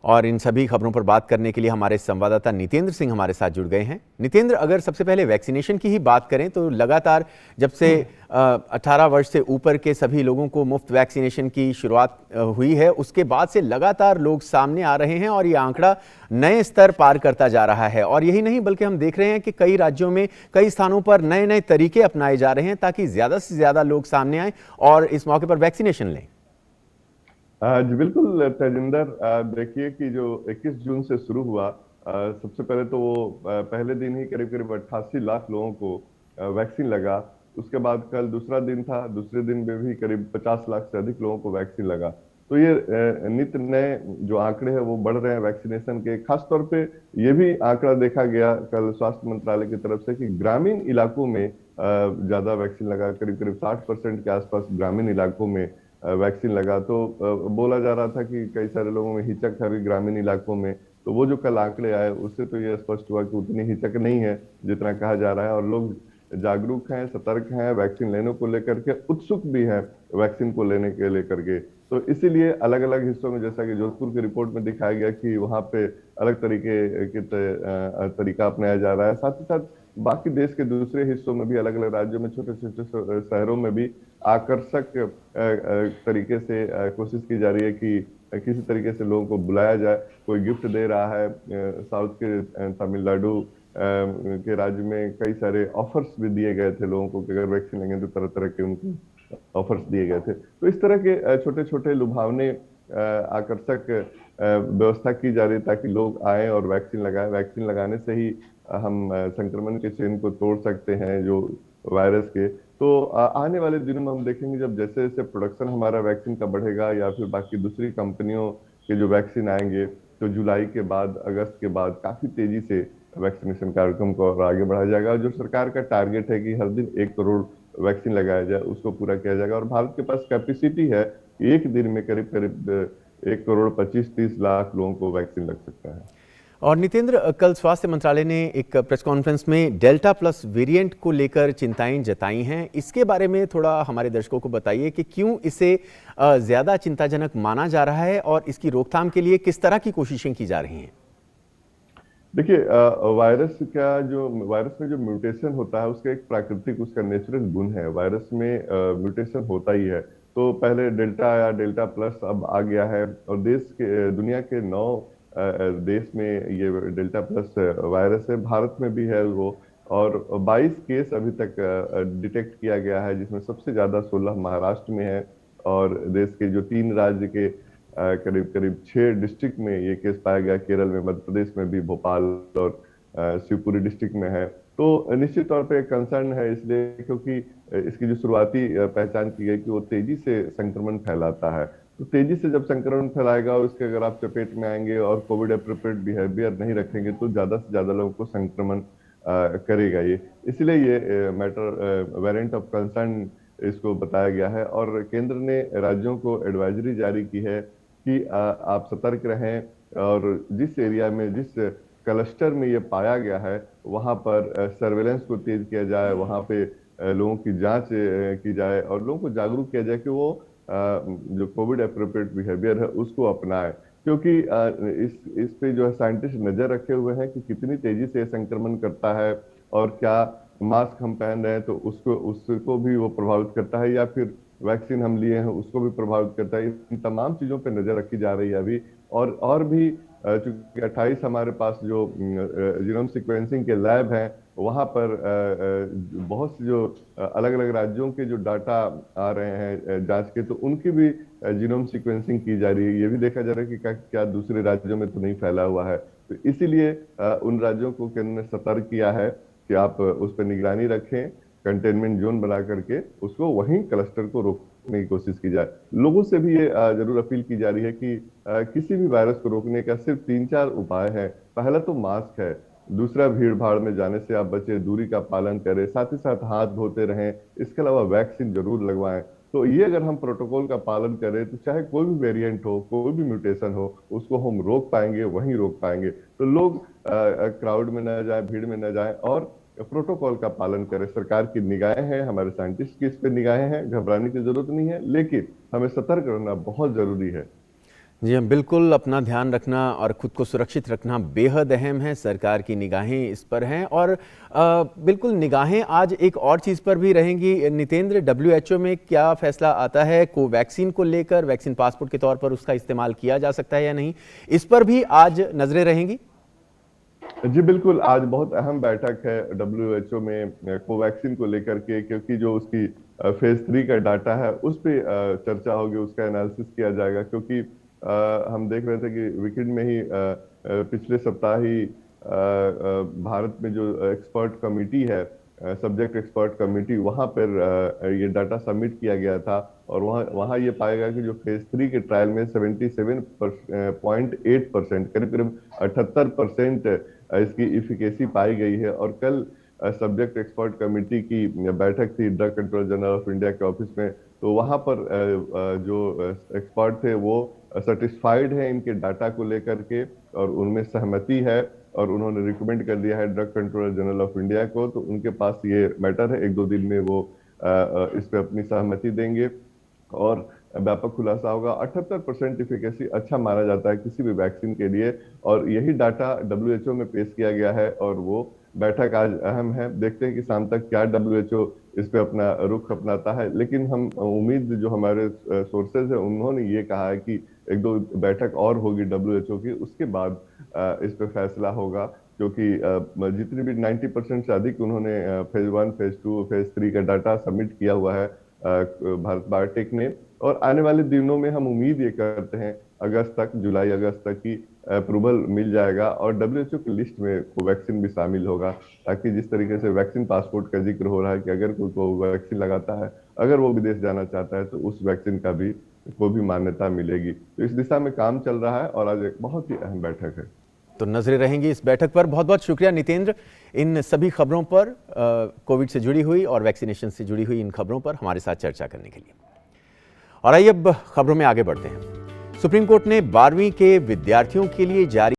और इन सभी खबरों पर बात करने के लिए हमारे संवाददाता नितेंद्र सिंह हमारे साथ जुड़ गए हैं। नितेंद्र, अगर सबसे पहले वैक्सीनेशन की ही बात करें तो लगातार जब से 18 वर्ष से ऊपर के सभी लोगों को मुफ्त वैक्सीनेशन की शुरुआत हुई है, उसके बाद से लगातार लोग सामने आ रहे हैं और ये आंकड़ा नए स्तर पार करता जा रहा है। और यही नहीं बल्कि हम देख रहे हैं कि कई राज्यों में कई स्थानों पर नए नए तरीके अपनाए जा रहे हैं ताकि ज्यादा से ज्यादा लोग सामने आए और इस मौके पर वैक्सीनेशन लें। जी बिल्कुल तेजिंदर, देखिए कि जो 21 जून से शुरू हुआ, सबसे पहले तो वो पहले दिन ही करीब करीब 88 लाख लोगों को वैक्सीन लगा। उसके बाद कल दूसरा दिन था, दूसरे दिन में भी करीब 50 लाख से अधिक लोगों को वैक्सीन लगा। तो ये नित्य नए जो आंकड़े हैं वो बढ़ रहे हैं वैक्सीनेशन के। खास तौर पे ये भी आंकड़ा देखा गया कल स्वास्थ्य मंत्रालय की तरफ से कि ग्रामीण इलाकों में ज्यादा वैक्सीन लगा, करीब करीब 60% के आसपास ग्रामीण इलाकों में वैक्सीन लगा। तो बोला जा रहा था कि कई सारे लोगों में हिचक है ग्रामीण इलाकों में, तो वो जो कल आंकड़े आए उससे तो ये स्पष्ट हुआ कि उतनी हिचक नहीं है जितना कहा जा रहा है, और लोग जागरूक हैं, सतर्क हैं, वैक्सीन लेने को लेकर के उत्सुक भी हैं वैक्सीन को लेने के लेकर के। तो इसीलिए अलग अलग हिस्सों में, जैसा कि जोधपुर की रिपोर्ट में दिखाया गया कि वहां पे अलग तरीके के तरीका अपनाया जा रहा है। साथ ही साथ बाकी देश के दूसरे हिस्सों में भी, अलग अलग राज्यों में, छोटे छोटे शहरों में भी आकर्षक तरीके से कोशिश की जा रही है कि किसी तरीके से लोगों को बुलाया जाए। कोई गिफ्ट दे रहा है। साउथ के तमिलनाडु के राज्य में कई सारे ऑफर्स भी दिए गए थे लोगों को कि अगर वैक्सीन लेंगे तो तरह तरह के उनको ऑफर्स दिए गए थे। तो इस तरह के छोटे छोटे लुभावने आकर्षक व्यवस्था की जा रही है ताकि लोग आए और वैक्सीन लगाएं। वैक्सीन लगाने से ही हम संक्रमण के चेन को तोड़ सकते हैं जो वायरस के। तो आने वाले दिनों में हम देखेंगे जब जैसे जैसे प्रोडक्शन हमारा वैक्सीन का बढ़ेगा या फिर बाकी दूसरी कंपनियों के जो वैक्सीन आएंगे, तो जुलाई के बाद, अगस्त के बाद काफी तेजी से वैक्सीनेशन कार्यक्रम को और आगे बढ़ाया जाएगा। जो सरकार का टारगेट है कि हर दिन 1 करोड़ वैक्सीन लगाया जाए, उसको पूरा किया जाएगा। और भारत के पास कैपेसिटी है, एक दिन में करीब करीब 1 करोड़ 25-30 लाख लोगों को वैक्सीन लग सकता है। और नितेंद्र, कल स्वास्थ्य मंत्रालय ने एक प्रेस कॉन्फ्रेंस में डेल्टा प्लस वेरिएंट को लेकर चिंताएं जताई हैं। इसके बारे में थोड़ा हमारे दर्शकों को बताइए कि क्यों इसे ज्यादा चिंताजनक माना जा रहा है और इसकी रोकथाम के लिए किस तरह की कोशिशें की जा रही हैं। देखिए, वायरस में जो म्यूटेशन होता है उसका एक प्राकृतिक, उसका नेचुरल गुण है। वायरस में म्यूटेशन होता ही है। तो पहले डेल्टा आया, डेल्टा प्लस अब आ गया है, और दुनिया के 9 देश में ये डेल्टा प्लस वायरस है। भारत में भी है वो, और 22 केस अभी तक डिटेक्ट किया गया है, जिसमें सबसे ज्यादा 16 महाराष्ट्र में है। और देश के जो 3 राज्य के करीब करीब 6 डिस्ट्रिक्ट में ये केस पाया गया। केरल में, मध्य प्रदेश में भी, भोपाल और शिवपुरी डिस्ट्रिक्ट में है। तो निश्चित तौर पे कंसर्न है, इसलिए क्योंकि इसकी जो शुरुआती पहचान की गई कि वो तेजी से संक्रमण फैलाता है। तो तेजी से जब संक्रमण फैलाएगा और उसके अगर आप चपेट में आएंगे और कोविड अप्रोप्रिएट बिहेवियर नहीं रखेंगे तो ज्यादा से ज्यादा लोगों को संक्रमण करेगा ये। इसलिए ये मैटर वेरिएंट ऑफ कंसर्न इसको बताया गया है। और केंद्र ने राज्यों को एडवाइजरी जारी की है कि आप सतर्क रहें, और जिस एरिया में, जिस क्लस्टर में ये पाया गया है वहां पर सर्वेलेंस को तेज किया जाए, वहां पे लोगों की जांच की जाए और लोगों को जागरूक किया जाए कि वो जो कोविड अप्रोप्रिएट बिहेवियर है उसको अपनाए। क्योंकि इस पे जो है साइंटिस्ट नजर रखे हुए हैं कि कितनी तेजी से संक्रमण करता है, और क्या मास्क हम पहन रहे हैं तो उसको भी वो प्रभावित करता है, या फिर वैक्सीन हम लिए हैं उसको भी प्रभावित करता है। इन तमाम चीजों पर नजर रखी जा रही है अभी। और भी चूंकि 28 हमारे पास जो जीनोम सीक्वेंसिंग के लैब हैं, वहां पर बहुत से जो अलग अलग राज्यों के जो डाटा आ रहे हैं जांच के, तो उनकी भी जीनोम सीक्वेंसिंग की जा रही है। ये भी देखा जा रहा है कि क्या दूसरे राज्यों में तो नहीं फैला हुआ है। तो इसीलिए उन राज्यों को केंद्र ने सतर्क किया है कि आप उस पर निगरानी रखें, कंटेनमेंट जोन बना करके उसको, वहीं क्लस्टर को रोकने की कोशिश की जाए। लोगों से भी ये जरूर अपील की जा रही है कि किसी भी वायरस को रोकने का सिर्फ 3-4 उपाय है। पहला तो मास्क है, दूसरा भीड़ भाड़ में जाने से आप बचे, दूरी का पालन करें, साथ ही साथ हाथ धोते रहें। इसके अलावा वैक्सीन जरूर लगवाएं। तो ये अगर हम प्रोटोकॉल का पालन करें तो चाहे कोई भी वेरिएंट हो, कोई भी म्यूटेशन हो, उसको हम रोक पाएंगे, वहीं रोक पाएंगे। तो लोग क्राउड में न जाए, भीड़ में न जाए, और प्रोटोकॉल का पालन करें। सरकार की निगाहें हैं, हमारे साइंटिस्ट की इस पे निगाहें हैं, घबराने की जरूरत नहीं है, लेकिन हमें सतर्क रहना बहुत जरूरी है। जी हम बिल्कुल अपना ध्यान रखना और खुद को सुरक्षित रखना बेहद अहम है। सरकार की निगाहें इस पर हैं और बिल्कुल निगाहें आज एक और चीज़ पर भी रहेंगी। नितेंद्र, WHO में क्या फैसला आता है कोवैक्सीन को लेकर, वैक्सीन पासपोर्ट के तौर पर उसका इस्तेमाल किया जा सकता है या नहीं, इस पर भी आज नजरें रहेंगी। जी बिल्कुल, आज बहुत अहम बैठक है WHO में कोवैक्सीन को लेकर के, क्योंकि जो उसकी फेज 3 का डाटा है उस पे चर्चा होगी, उसका एनालिसिस किया जाएगा। क्योंकि हम देख रहे थे कि वीकेंड में ही पिछले सप्ताह ही भारत में जो एक्सपर्ट कमेटी है, सब्जेक्ट एक्सपर्ट कमेटी, वहां पर ये डाटा सबमिट किया गया था और वहां ये पाया गया कि जो फेज 3 के ट्रायल में 77.8%, करीब करीब 78% इसकी इफिकेसी पाई गई है। और कल सब्जेक्ट एक्सपर्ट कमेटी की बैठक थी drug controller general of India के ऑफिस में, तो वहां पर जो एक्सपर्ट थे वो सेटिस्फाइड है इनके डाटा को लेकर के और उनमें सहमति है और उन्होंने रिकमेंड कर दिया है drug controller general of India को। तो उनके पास ये मैटर है, 1-2 दिन में वो इस पे अपनी सहमति देंगे और व्यापक खुलासा होगा। 78% इफिकेसी अच्छा माना जाता है किसी भी वैक्सीन के लिए और यही डाटा WHO में पेश किया गया है और वो बैठक आज अहम है। देखते हैं कि शाम तक क्या WHO इस पे अपना रुख अपनाता है। लेकिन हम उम्मीद, जो हमारे सोर्सेज है उन्होंने ये कहा है कि 1-2 बैठक और होगी WHO की, उसके बाद इस पे फैसला होगा। क्योंकि जितनी भी 90% से अधिक उन्होंने फेज 1, फेज 2, फेज 3 का डाटा सबमिट किया हुआ है भारत बायोटेक ने। और आने वाले दिनों में हम उम्मीद ये करते हैं अगस्त तक, जुलाई अगस्त तक की अप्रूवल मिल जाएगा और WHO की लिस्ट में कोवैक्सीन भी शामिल होगा, ताकि जिस तरीके से वैक्सीन पासपोर्ट का जिक्र हो रहा है कि अगर कोई कोवैक्सीन लगाता है, अगर वो विदेश जाना चाहता है तो उस वैक्सीन को भी मान्यता मिलेगी। तो इस दिशा में काम चल रहा है और आज एक बहुत ही अहम बैठक है। तो नजरें रहेंगी इस बैठक पर। बहुत बहुत शुक्रिया नितेंद्र, इन सभी खबरों पर, कोविड से जुड़ी हुई और वैक्सीनेशन से जुड़ी हुई इन खबरों पर हमारे साथ चर्चा करने के लिए। और आइए अब खबरों में आगे बढ़ते हैं। सुप्रीम कोर्ट ने 12वीं के विद्यार्थियों के लिए जारी